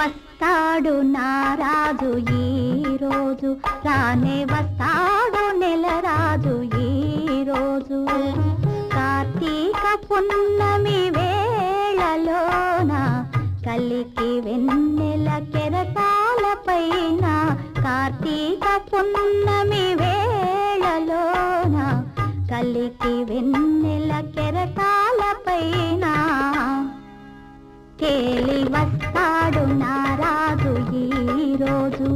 వస్తాడు నారాజు ఈ రోజు, రానే వస్తాడు నెలరాజు ఈ రోజు. కార్తీక పున్నమి వేళలోన కలికి వెన్నెల కెరటాల పైన, కార్తీక పున్నమి వేళలోన కలికి వెన్నెల కెరటాల పైన తేలి వస్తాడు నారాజు ఈ రోజు.